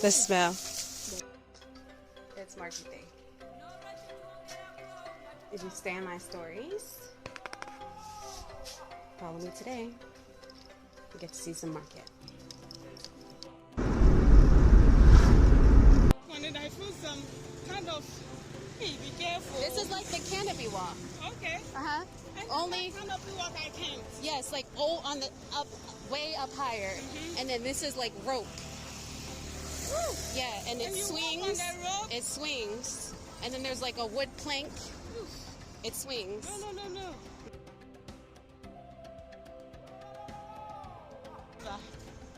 The smell. It's market day. If you stay on my stories, follow me today, you get to see some market. When I feel some kind of, hey, be careful. This is like the canopy walk. Okay. Uh-huh. Only Canopy walk I can't. yes, like on the up, way up higher, and then this is like rope. Woo. Yeah, and it you swings. walk on that rope? It swings, and then there's like a wood plank. It swings. No.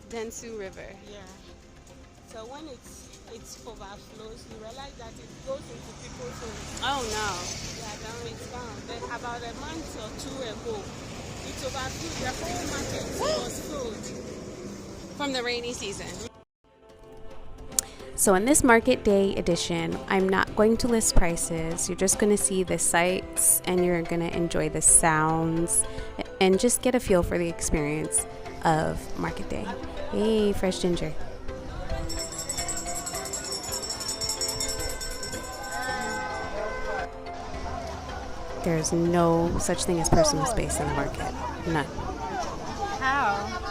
Dentsu River. Yeah. So when it overflows, you realize that it goes into people's homes. Oh no. Yeah, that breaks down. Then about a month or two ago, it overflowed. The whole market was filled. From the rainy season. So in this market day edition, I'm not going to list prices. You're just going to see the sights and you're going to enjoy the sounds and just get a feel for the experience of market day. Hey, fresh ginger. There's no such thing as personal space in the market. None. How?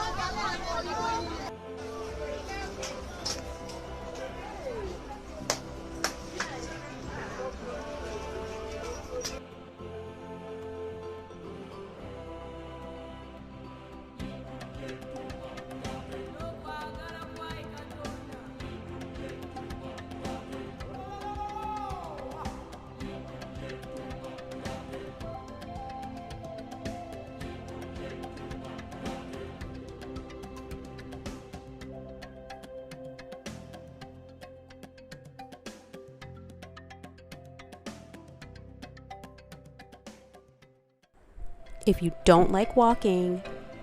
If you don't like walking,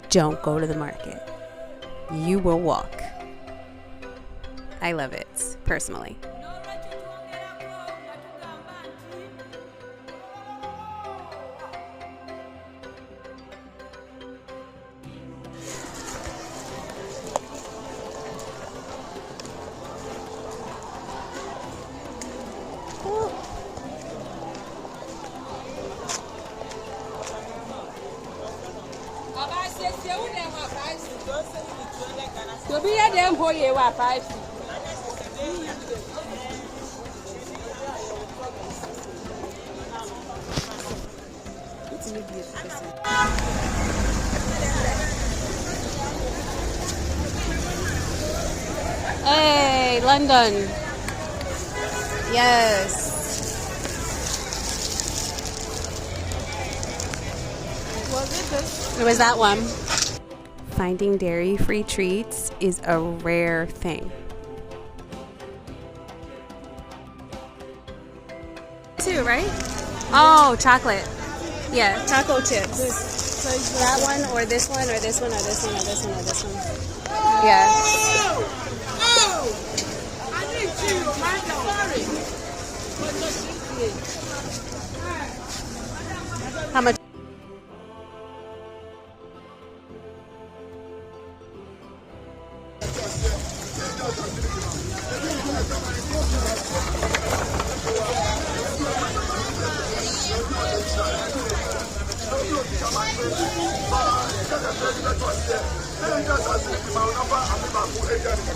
don't go to the market. You will walk. I love it, personally. To be a damn boy, you are 5. Hey, London. Yes. Was it this? It was that one. Finding dairy-free treats is a rare thing. Two, right? Oh, chocolate. Yeah, chocolate chips. So That one, or this one, or this one, or this one, or this one, or this one. Yeah. Oh! I need you, sorry. How much?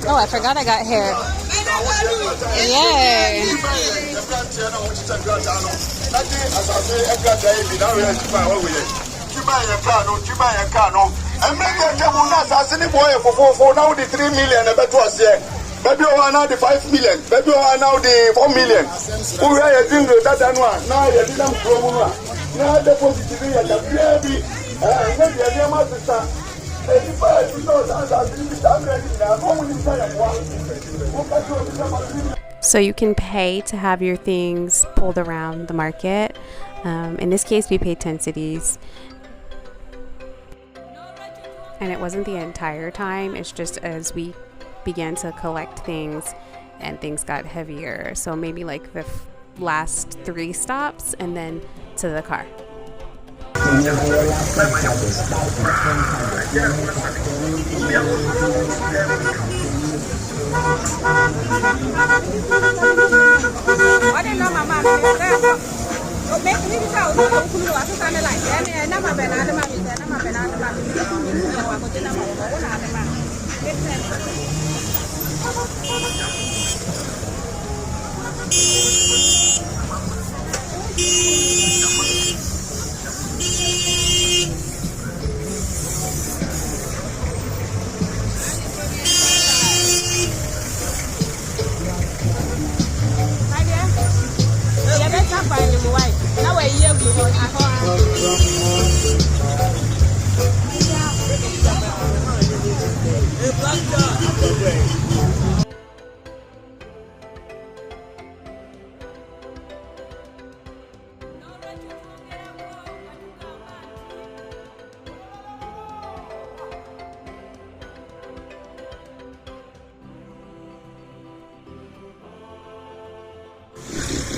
Oh, I forgot I got hair. Yay! Maybe we are now the 5 million. Maybe we are now the 4 million. We are doing that one. Now you didn't promo. Now deposit is here. Maybe maybe I am master. So you can pay to have your things pulled around the market. In this case, we paid 10 cedis. And it wasn't the entire time, it's just as we began to collect things and things got heavier. So maybe like the last 3 stops and then to the car.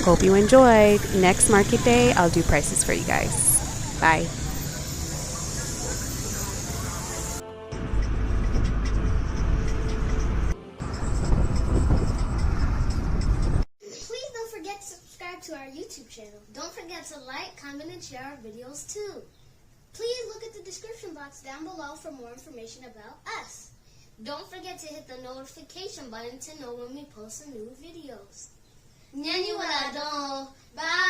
Hope you enjoyed. Next market day, I'll do prices for you guys. Bye. Please don't forget to subscribe to our YouTube channel. Don't forget to like, comment, and share our videos too. Please look at the description box down below for more information about us. Don't forget to hit the notification button to know when we post some new videos. Bye!